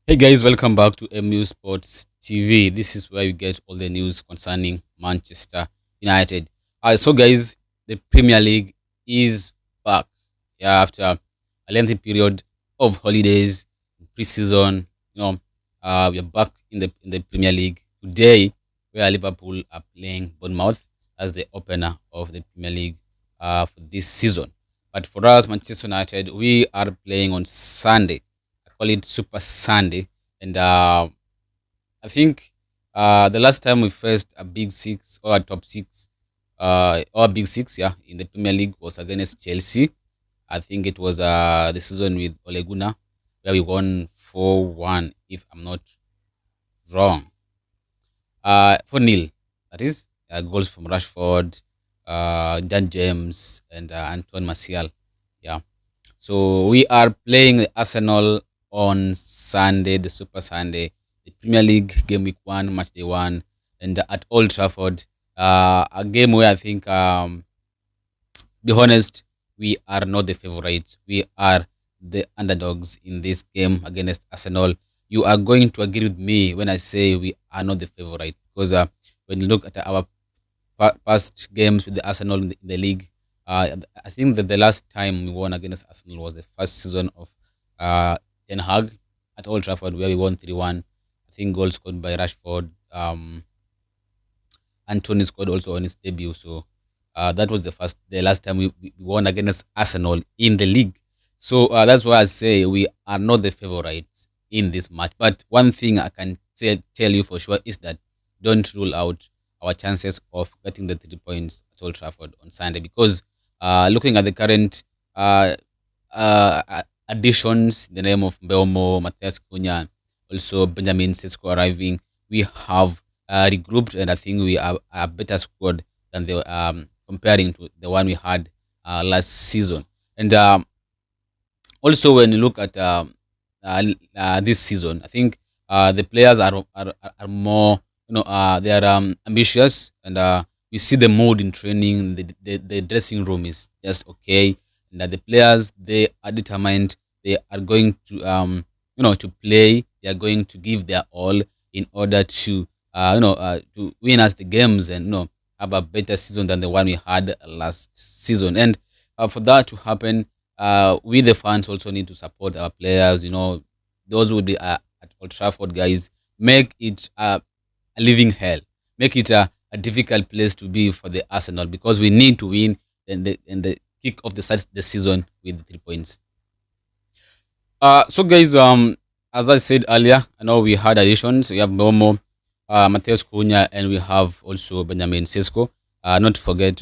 Hey guys, welcome back to MU Sports TV. This is where you get all the news concerning Manchester United. So guys, the Premier League is back. Yeah, after a lengthy period of holidays, preseason, we are back in the Premier League today, where Liverpool are playing Bournemouth as the opener of the Premier League for this season. But for us, Manchester United, we are playing on Sunday. I call it Super Sunday, and I think the last time we faced a big six or a top six, or a big six, yeah, in the Premier League was against Chelsea. I think it was the season with Ole Gunnar, where we won 4-1, if I'm not wrong. 4-0, that is. Goals from Rashford, Dan James, and Antoine Martial. Yeah. So we are playing Arsenal on Sunday, the Super Sunday, the Premier League game week one, match day one, and at Old Trafford. A game where I think, be honest, we are not the favorites. We are the underdogs in this game against Arsenal. You are going to agree with me when I say we are not the favorite because when you look at our past games with the Arsenal in the league. I think that the last time we won against Arsenal was the first season of Ten Hag at Old Trafford, where we won 3-1. I think goals scored by Rashford. Anthony scored also on his debut. So that was the last time we won against Arsenal in the league. So that's why I say we are not the favorites in this match. But one thing I can tell you for sure is that don't rule out our chances of getting the 3 points at Old Trafford on Sunday because looking at the current additions, the name of Belmo, Matthias Cunha, also Benjamin SESKO arriving, we have regrouped, and I think we are a better squad than the comparing to the one we had last season. And also, when you look at this season, I think the players are more, they are ambitious, and you see the mood in training. The dressing room is just okay, and the players, they are determined. They are going to to play. They are going to give their all in order to win us the games and have a better season than the one we had last season. And for that to happen, we the fans also need to support our players. Those would be at Old Trafford, guys. Make it a living hell. Make it a difficult place to be for the Arsenal because we need to win and the kick off the season with 3 points. So guys, as I said earlier, I know we had additions. We have Momo, Matheus Cunha, and we have also Benjamin Sesko. Not to forget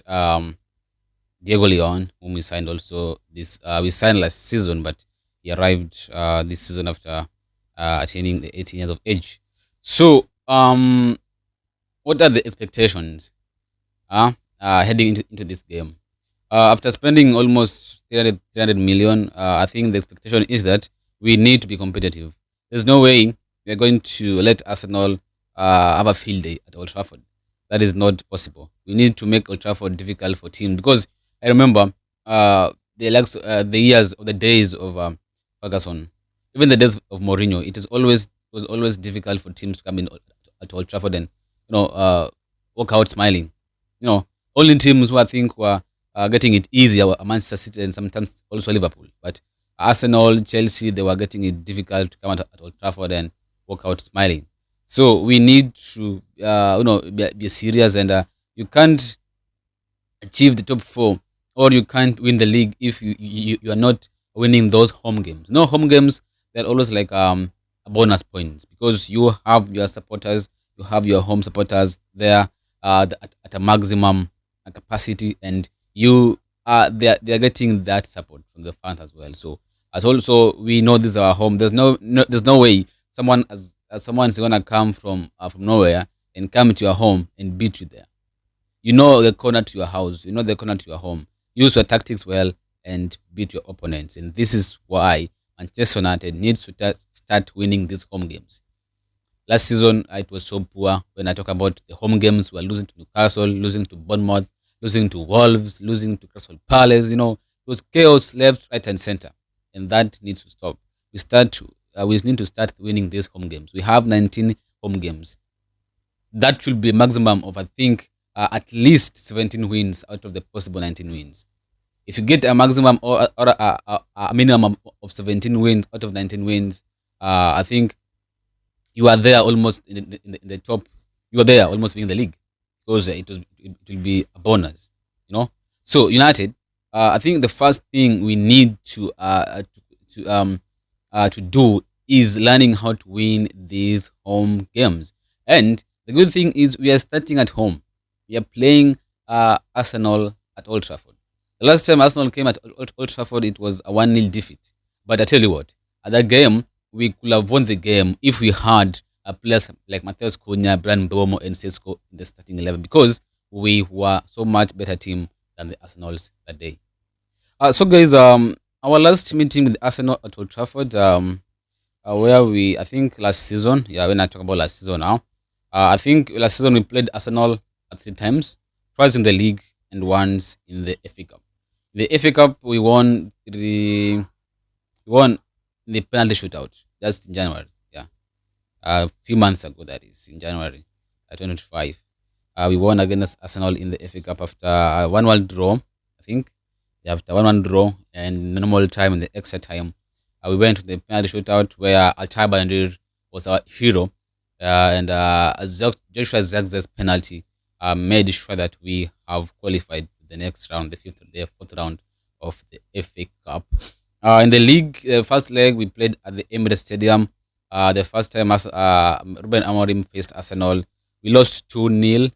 Diego Leon, whom we signed also this. We signed last season, but he arrived this season after attaining the 18 years of age. So, what are the expectations heading into this game? After spending almost 300 million, I think the expectation is that we need to be competitive. There's no way we're going to let Arsenal have a field day at Old Trafford. That is not possible. We need to make Old Trafford difficult for teams because I remember the years of the days of Ferguson, even the days of Mourinho. It was always difficult for teams to come in at Old Trafford and walk out smiling. Only teams who I think were getting it easier were Manchester City and sometimes also Liverpool. But Arsenal, Chelsea, they were getting it difficult to come out at Old Trafford and walk out smiling. So we need to, be serious, and you can't achieve the top four or you can't win the league if you are not winning those home games. No, home games, they're always like a bonus points because you have your supporters, you have your home supporters there at a maximum capacity, and they're getting that support from the fans as well. So as also we know this is our home. There's no way someone's gonna come from nowhere and come to your home and beat you there. You know the corner to your house. You know the corner to your home. Use your tactics well and beat your opponents. And this is why Manchester United needs to start winning these home games. Last season, it was so poor. When I talk about the home games, we were losing to Newcastle, losing to Bournemouth, losing to Wolves, losing to Crystal Palace. It was chaos left, right, and center. And that needs to stop. We start we need to start winning these home games. We have 19 home games. That should be a maximum of, I think, at least 17 wins out of the possible 19 wins. If you get a maximum or a minimum of 17 wins out of 19 wins, I think you are there almost in the top. You are there almost being the league, because it will be a bonus, you know. So United, I think the first thing we need to do is learning how to win these home games. And the good thing is we are starting at home. We are playing Arsenal at Old Trafford. The last time Arsenal came at Old Trafford, it was a 1-0 defeat. But I tell you what, at that game, we could have won the game if we had players like Matheus Cunha, Brian Mbeumo, and SESKO in the starting 11, because we were so much better team than the Arsenals that day. So guys, our last meeting with Arsenal at Old Trafford, where I think last season, yeah, when I talk about last season now, I think last season we played Arsenal 3 times, twice in the league and once in the FA Cup. The FA Cup we won in the penalty shootout just in January. Yeah, a few months ago, that is in January 2025. We won against Arsenal in the FA Cup after a 1-1 draw. I think after 1-1 draw and normal time and the extra time, we went to the penalty shootout where Altay Bayindir was our hero, and Joshua Zirkzee's penalty made sure that we have qualified to the next round, the fourth round of the FA Cup. In the league, first leg we played at the Emirates Stadium. The first time Ruben Amorim faced Arsenal, we lost 2-0.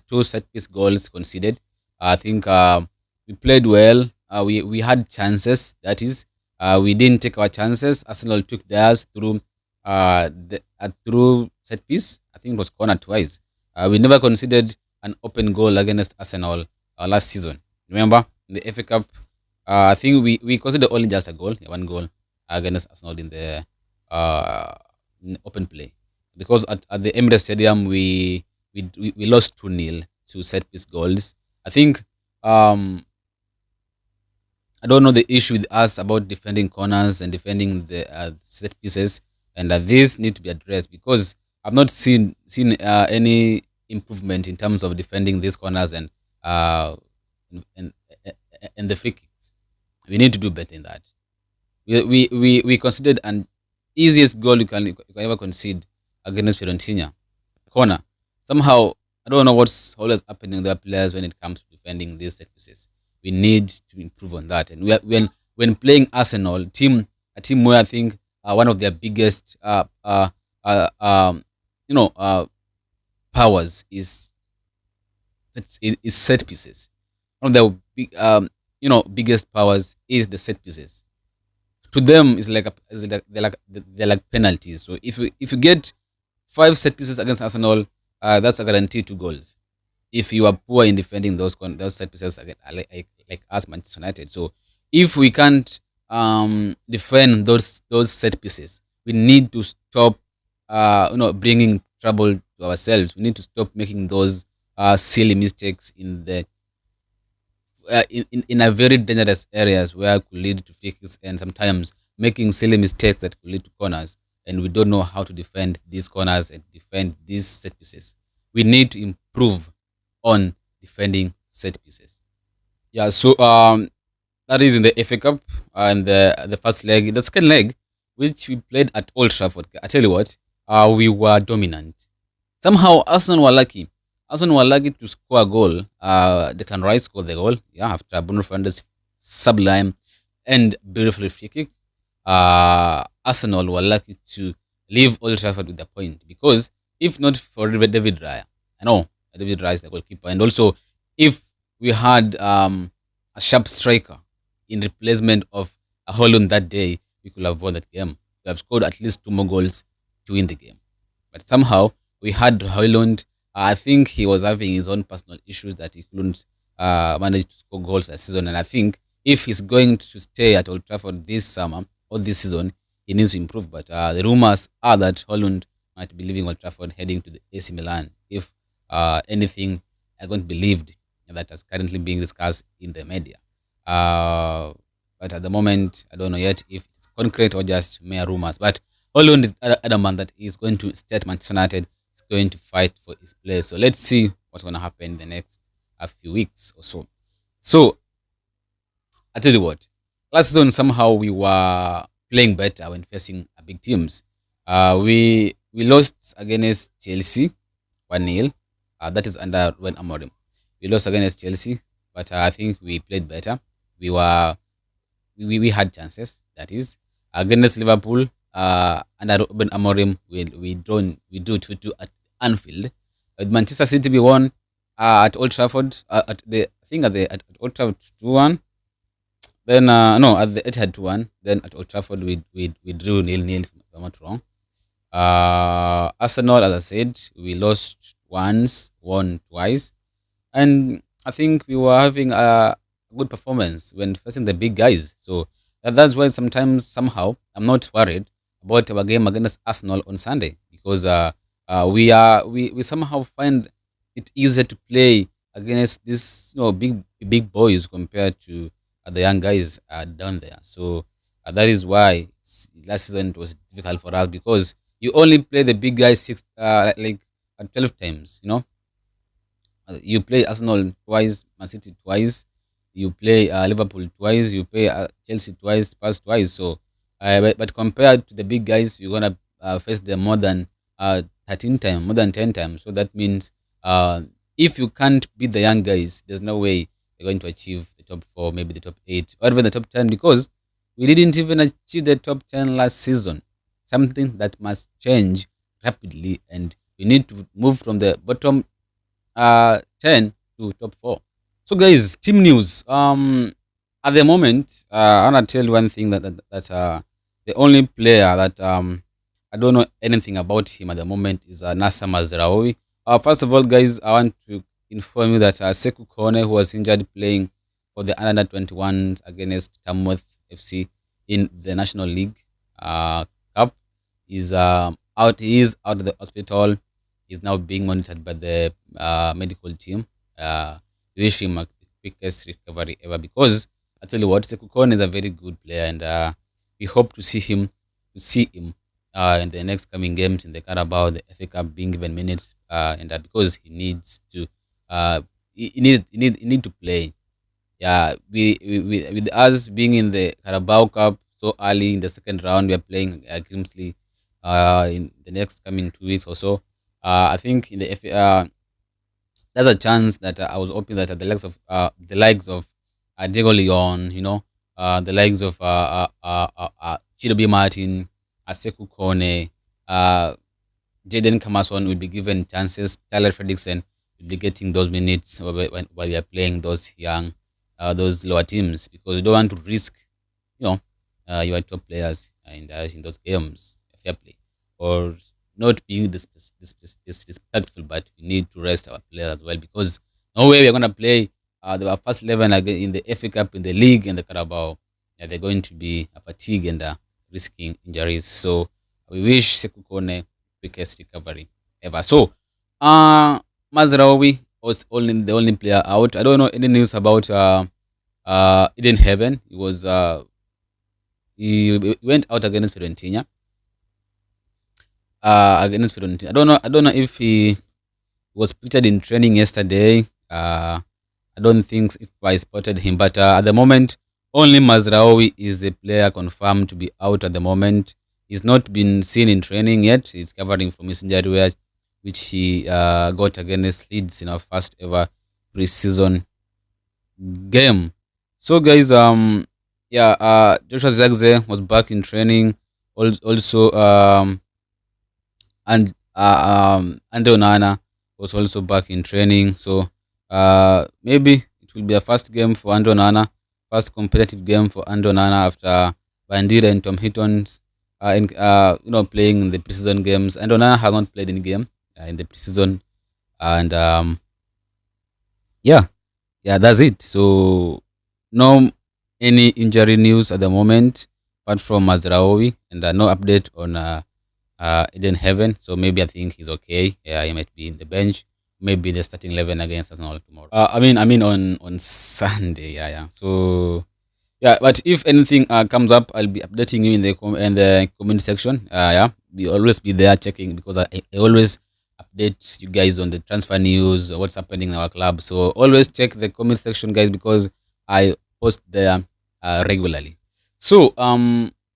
2 set piece goals conceded. I think we played well. We had chances. That is, we didn't take our chances. Arsenal took theirs through set piece. I think it was corner twice. We never conceded an open goal against Arsenal last season. Remember, in the FA Cup, I think we considered only just a goal, 1 goal against Arsenal in open play, because at the Emirates Stadium we lost 2-0 to set piece goals. I think I don't know the issue with us about defending corners and defending the set pieces, and this need to be addressed, because I've not seen any improvement in terms of defending these corners and and, and the free kicks. We need to do better in that. We considered an easiest goal you can ever concede against Fiorentina, corner. Somehow I don't know what's always happening with their players when it comes to defending these set pieces. We need to improve on that. And when playing Arsenal, a team where I think one of their biggest powers is set pieces. One of the biggest powers is the set pieces. To them, they're like penalties. So if you get 5 set pieces against Arsenal, that's a guarantee 2 goals. If you are poor in defending those set pieces, like us, Manchester United. So if we can't defend those set pieces, we need to stop bringing trouble to ourselves. We need to stop making those silly mistakes in the in a very dangerous areas where it could lead to free kicks, and sometimes making silly mistakes that could lead to corners, and we don't know how to defend these corners and defend these set pieces. We need to improve on defending set pieces. Yeah, so that is in the FA Cup and the first leg. The second leg, which we played at Old Trafford, I tell you what, we were dominant. Somehow Arsenal were lucky. Arsenal were lucky to score a goal. Declan Rice scored the goal, yeah, after Bruno Fernandes' sublime and beautiful free kick. Arsenal were lucky to leave Old Trafford with a point, because if not for David Raya, I know David Raya is the goalkeeper, and also if we had a sharp striker in replacement of a Holland that day, we could have won that game. We have scored at least 2 more goals to win the game. But somehow we had Holland. I think he was having his own personal issues that he couldn't manage to score goals this season. And I think if he's going to stay at Old Trafford this summer or this season, he needs to improve. But the rumors are that Holland might be leaving Old Trafford, heading to the AC Milan, if anything I don't believed that is currently being discussed in the media. But at the moment, I don't know yet if it's concrete or just mere rumors. But Holland is adamant that he's going to stay at Manchester United. He's going to fight for his place. So let's see what's going to happen in the next few weeks or so. So I tell you what, last season somehow we were playing better when facing big teams. We lost against Chelsea 1-0. That is under Ruben Amorim. We lost against Chelsea, but I think we played better. We were we had chances. That is against Liverpool. Under Ruben Amorim, we do 2-2 at Anfield. With Manchester City, we won at Old Trafford. At the I think at Old Trafford 2-1. Then no, at the Etihad 2-1. Then at Old Trafford we drew 0-0. If I'm not wrong. Arsenal, as I said, we lost once, won twice, and I think we were having a good performance when facing the big guys. So that's why sometimes somehow I'm not worried about our game against Arsenal on Sunday because we somehow find it easier to play against these big boys compared to the young guys down there. So that is why last season it was difficult for us because you only play the big guys 12 times. You play Arsenal twice, Man City twice, you play Liverpool twice, you play Chelsea twice, Spurs twice. So, but compared to the big guys, you're gonna face them more than 13 times, more than 10 times. So that means if you can't beat the young guys, there's no way you're going to achieve the top four, maybe the top eight, or even the top 10 because we didn't even achieve the top 10 last season. Something that must change rapidly, and we need to move from the bottom 10 to top 4. So, guys, team news. At the moment, I want to tell you one thing that the only player that I don't know anything about him at the moment is Nasser Mazraoui. First of all, guys, I want to inform you that Sekou Kone, who was injured playing for the under 21s against Tamworth FC in the National League Cup, is out. He is out of the hospital. He's now being monitored by the medical team. We wish him a quickest recovery ever because I tell you what, Sekou Kone is a very good player, and we hope to see him in the next coming games in the Carabao, the FA Cup, being given minutes, and because he needs to he need to play. Yeah, we with us being in the Carabao Cup so early in the second round, we are playing Grimsley in the next coming 2 weeks or so. I think in the FA, there's a chance that I was hoping that the likes of Diego Leon, the likes of Chidobe Martin, Sekou Kone, Jaden Camason will be given chances. Tyler Fredrickson will be getting those minutes while we are playing those those lower teams because we don't want to risk, your top players in those games, fair play, or not being disrespectful, but we need to rest our players as well because no way we're going to play the first 11 again in the FA Cup, in the league, and the Carabao. Yeah, they're going to be fatigued and risking injuries. So we wish Sekou Kone quickest recovery ever. So, Mazraoui was the only player out. I don't know any news about Eden Heaven. He went out against Fiorentina. Against Fiorentina. I don't know if he was pictured in training yesterday. I don't think if I spotted him, but at the moment, only Mazraoui is a player confirmed to be out at the moment. He's not been seen in training yet. He's covering from his injury, which he got against Leeds in our first ever preseason game. So, guys, Joshua Zirkzee was back in training. Also, and Andre Onana was also back in training. So, maybe it will be a first game for Andre Onana, first competitive game for Andre Onana after Bandira and Tom Hitton's playing in the preseason games. And Onana has not played in game in the preseason, and yeah, that's it. So no any injury news at the moment apart from Mazraoui, and no update on Eden Heaven. So maybe I think he's okay. Yeah, he might be in the bench. Maybe the starting 11 against Arsenal tomorrow. I mean on Sunday. Yeah. So Yeah, but if anything comes up, I'll be updating you in the comment section. Yeah, we always be there checking because I always update you guys on the transfer news, what's happening in our club. So always check the comment section, guys, because I post there regularly. So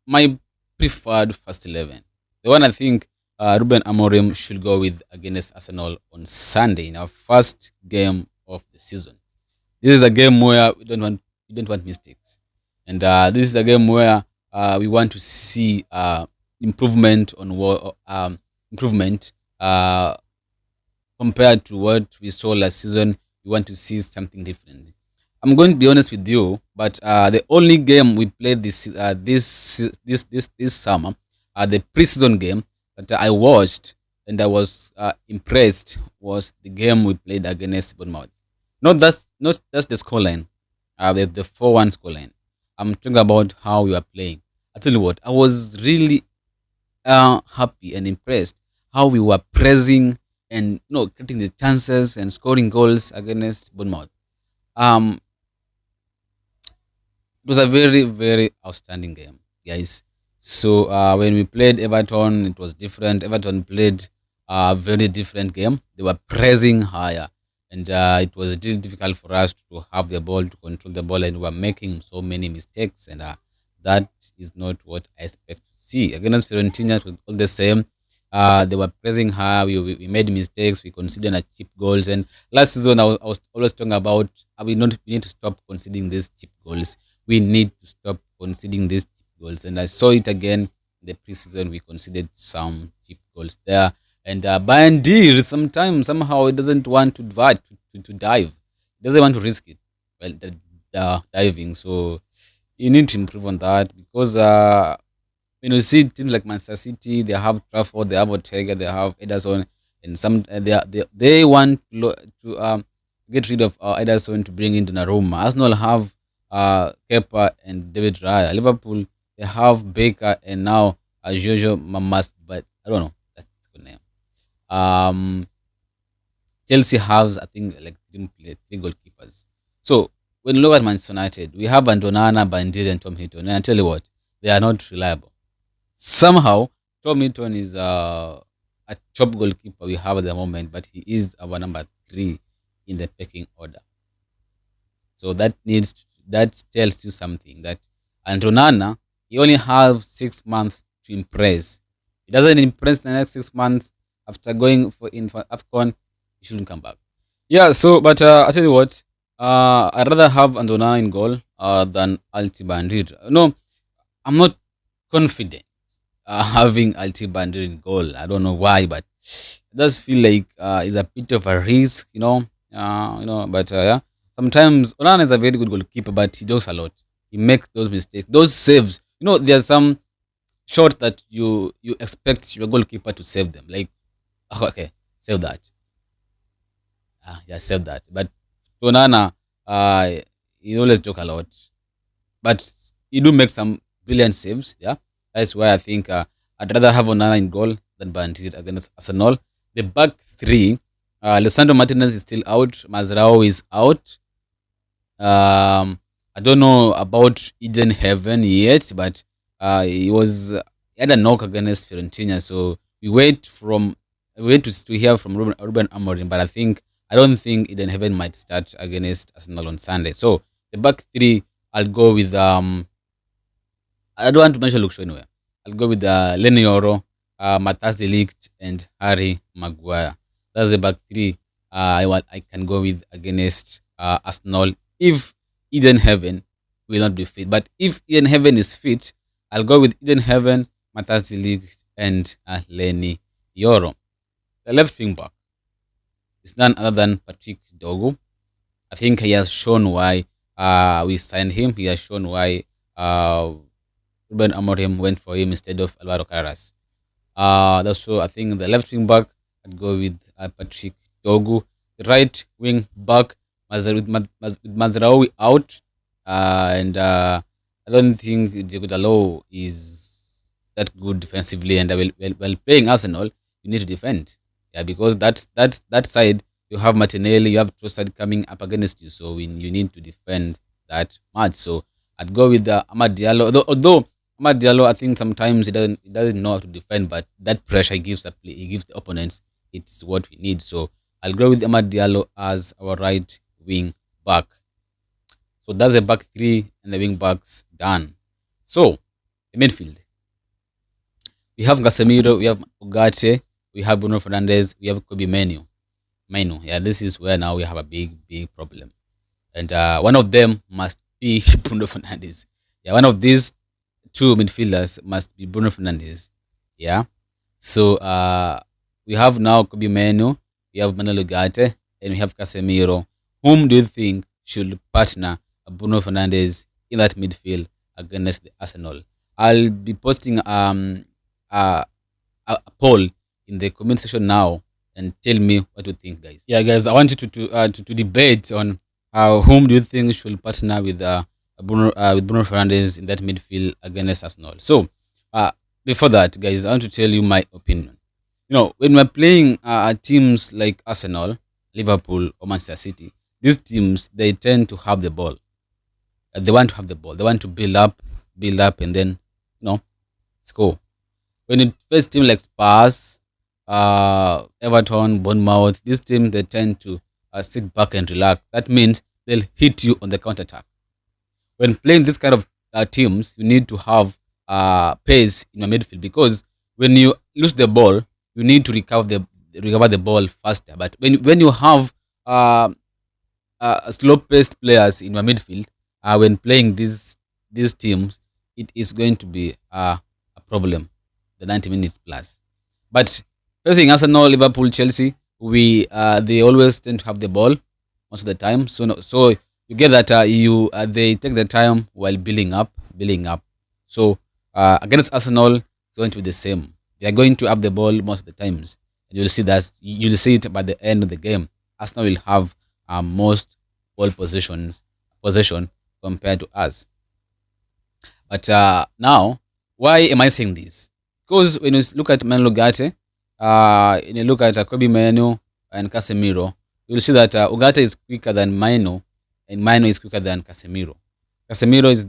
my preferred first 11, the one I think Ruben Amorim should go with against Arsenal on Sunday in our first game of the season. This is a game where we don't want mistakes, and this is a game where we want to see improvement on what improvement compared to what we saw last season. We want to see something different. I'm going to be honest with you, but the only game we played this summer, the preseason game that I watched and I was impressed was the game we played against Bournemouth. Not just the scoreline, the 4-1 scoreline. I'm talking about how we were playing. I tell you what, I was really happy and impressed how we were pressing and getting the chances and scoring goals against Bournemouth. Um, it was a very, very outstanding game, guys. So when we played Everton, it was different. Everton played a very different game. They were pressing higher, and it was really difficult for us to have the ball, to control the ball, and we were making so many mistakes. And that is not what I expect to see against Fiorentina. It was all the same. They were pressing high. We made mistakes. We conceded a cheap goals. And last season, I was always talking about we need to stop conceding these cheap goals. We need to stop conceding these cheap goals. And I saw it again in the preseason. We conceded some cheap goals there. And Bandir sometimes somehow it doesn't want to dive. It doesn't want to risk it. Well, diving. So you need to improve on that because when you see teams like Manchester City, they have Trafford, they have Ortega, they have Ederson, and some they want to get rid of Ederson to bring in Donnarumma. Arsenal have Kepa and David Raya. Liverpool they have Baker and now Jojo Mamas, but I don't know that's a good name. Um, Chelsea has I think like three goalkeepers. So when you look at Manchester United, we have Andonana, Bandit, and Tom Hinton, and I tell you what, they are not reliable. Somehow, Tom Hinton is a top goalkeeper we have at the moment, but he is our number three in the pecking order. So that tells you something that Antonana he only have 6 months to impress. He doesn't impress the next 6 months after going for Afcon, he shouldn't come back. Yeah. So, but I tell you what, I'd rather have Antonana in goal than Alti Bandit. No, I'm not confident having Alti Bandit in goal. I don't know why, but it does feel like it's a bit of a risk, But yeah, sometimes Onana is a very good goalkeeper, but he does a lot. He makes those mistakes, those saves. There's some shots that you expect your goalkeeper to save them. Like, okay, save that. Yeah, save that. But Onana, he always joke a lot, but he do make some brilliant saves. Yeah, that's why I think I'd rather have Onana in goal than Bandit against Arsenal. The back three, Lisandro Martinez is still out. Mazrao is out. I don't know about Eden Heaven yet, but he had a knock against Fiorentina. So we wait to hear from Ruben Amorim, but I don't think Eden Heaven might start against Arsenal on Sunday. So the back three, I'll go with I don't want to mention Luke Shaw anywhere. I'll go with Lenny Oro, Matthias De Ligt, and Harry Maguire. That's the back three. I can go with against Arsenal if Eden Heaven will not be fit. But if Eden Heaven is fit, I'll go with Eden Heaven, Matthias De Ligt, and Lenny Yoro. The left wing back is none other than Patrick Dogu. I think he has shown why we signed him. He has shown why Ruben Amorim went for him instead of Alvaro Carras. That's so I think the left wing back I'd go with Patrick Dogu. The right wing back with Mazraoui out, and I don't think Diego Dalot is that good defensively. And while playing Arsenal, you need to defend. Yeah, because that side you have Martinelli, you have Trossard coming up against you, so you need to defend that much. So I'd go with Amad Diallo. Although Amad Diallo, I think sometimes he doesn't know how to defend, but that pressure he gives the opponents. It's what we need. So I'll go with Amad Diallo as our right wing back. So that's a back three and the wing backs done. So the midfield, we have Casemiro, we have Ugarte, we have Bruno Fernandes, we have Kobe Menu. Yeah, this is where now we have a big problem. And one of them must be Bruno Fernandes. Yeah, one of these two midfielders must be Bruno Fernandes. Yeah. So we have now Kobe Menu, we have Manuel Ugarte, and we have Casemiro. Whom do you think should partner Bruno Fernandes in that midfield against the Arsenal? I'll be posting a, a poll in the comment section now and tell me what you think, guys. Yeah, guys, I want you to debate on whom do you think should partner with Bruno Fernandes in that midfield against Arsenal. So before that, guys, I want to tell you my opinion. When we're playing teams like Arsenal, Liverpool, or Manchester City, these teams, they tend to have the ball. They want to have the ball. They want to build up, and then score. When you face team like Spurs, Everton, Bournemouth, these teams, they tend to sit back and relax. That means they'll hit you on the counter attack. When playing this kind of teams, you need to have pace in your midfield, because when you lose the ball, you need to recover the ball faster. But when you have slow-paced players in your midfield, when playing these teams, it is going to be a problem. The 90 minutes plus. But facing Arsenal, Liverpool, Chelsea, they always tend to have the ball most of the time. So you get that they take the time while building up. So against Arsenal, it's going to be the same. They are going to have the ball most of the times. And you'll see it by the end of the game. Arsenal will have most ball possession compared to us. But now, why am I saying this? Because when you look at Manuel Ugarte, when you look at Kobe Menu and Casemiro, you'll see that Ugarte is quicker than Menu, and Menu is quicker than Casemiro. Casemiro is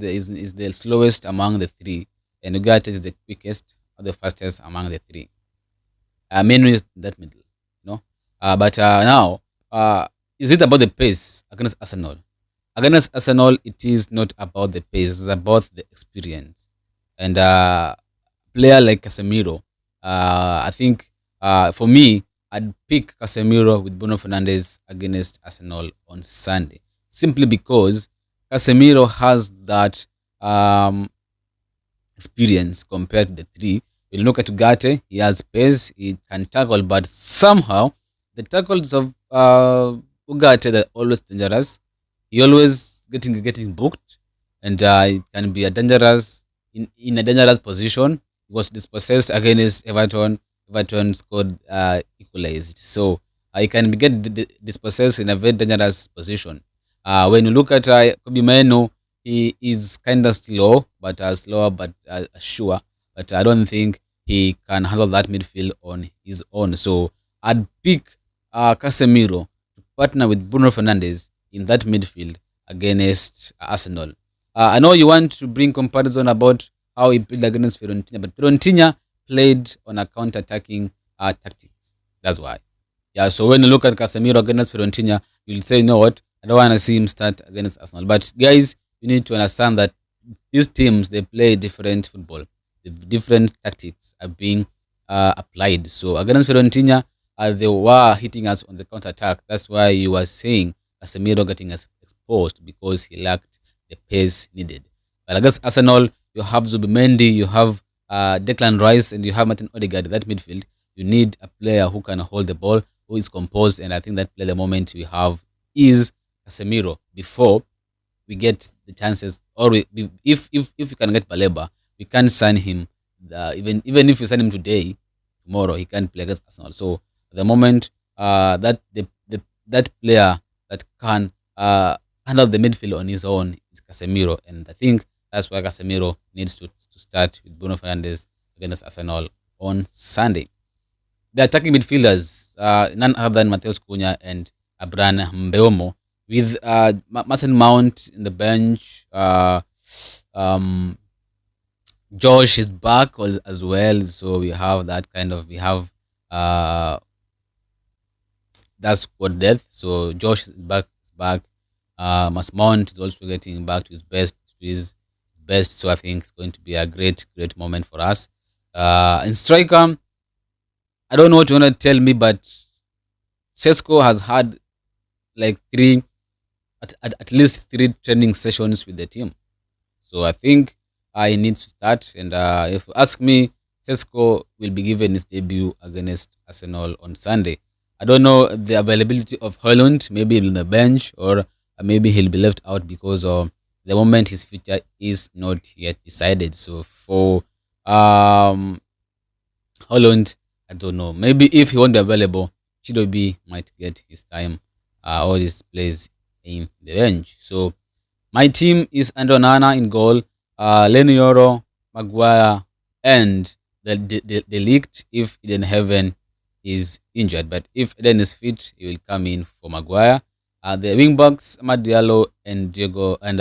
the slowest among the three, and Ugarte is the quickest or the fastest among the three. Menu is that middle, but now, is it about the pace against Arsenal? Against Arsenal, it is not about the pace; it's about the experience. And player like Casemiro, I think for me, I'd pick Casemiro with Bruno Fernandes against Arsenal on Sunday, simply because Casemiro has that experience compared to the three. When you look at Ugarte, he has pace, he can tackle, but somehow the tackles of Ugarte, they're always dangerous. He always getting booked, and it can be a dangerous in a dangerous position. He was dispossessed against Everton. Everton scored equalized. So he can get dispossessed in a very dangerous position. When you look at Kobe Menu, he is kind of slower but sure. But I don't think he can handle that midfield on his own. So I'd pick Casemiro to partner with Bruno Fernandes in that midfield against Arsenal. I know you want to bring comparison about how he played against Fiorentina, but Fiorentina played on a counter-attacking tactics. That's why. Yeah, so when you look at Casemiro against Fiorentina, you'll say, you know what, I don't want to see him start against Arsenal. But guys, you need to understand that these teams, they play different football. The different tactics are being applied. So against Fiorentina, they were hitting us on the counter-attack. That's why you were saying Casemiro getting us exposed, because he lacked the pace needed. But against Arsenal, you have Zubimendi, you have Declan Rice, and you have Martin Odegaard. That midfield, you need a player who can hold the ball, who is composed, and I think that player, the moment we have is Casemiro before we get the chances, or if we can get Baleba, we can sign him. Even if we sign him today, tomorrow he can play against Arsenal. So at the moment, that player that can handle the midfield on his own is Casemiro, and I think that's why Casemiro needs to start with Bruno Fernandes against Arsenal on Sunday. The attacking midfielders, none other than Matheus Cunha and Abraham Mbeumo, with Mason Mount in the bench. Um, Josh is back as well, so we have that kind of we have uh that squad depth. So Josh is back. Is back. Masmount is also getting back to his best. To his best. So I think it's going to be a great moment for us. In striker, I don't know what you want to tell me, but Sesko has had like at least three training sessions with the team. So I think he needs to start. And if you ask me, Sesko will be given his debut against Arsenal on Sunday. I don't know the availability of Holland. Maybe he'll be on the bench, or maybe he'll be left out because of the moment his future is not yet decided. So for um, Holland, I don't know. Maybe if he won't be available, Chidobe might get his time or his place in the bench. So my team is Andonana in goal, Lenioro, Maguire, and the leaked if Eden Heaven is injured. But if Eden is fit, he will come in for Maguire. The wing backs, Amad Diallo and Diego and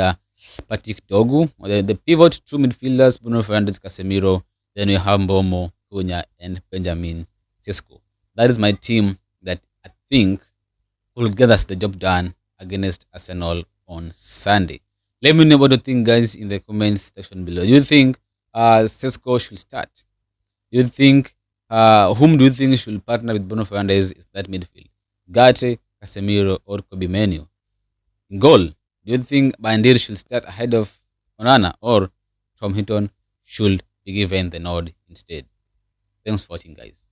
Patrick Dogu. The pivot, two midfielders, Bruno Fernandes, Casemiro. Then we have Mbomo, Cunha, and Benjamin Sesko. That is my team that I think will get us the job done against Arsenal on Sunday. Let me know what you think, guys, in the comments section below. Do you think Sesko should start? Do you think whom do you think should partner with Bruno Fernandes is that midfield? Gate, Casemiro, or Kobe Menu? In goal, do you think Bandir should start ahead of Onana, or Tom Hinton should be given the nod instead? Thanks for watching, guys.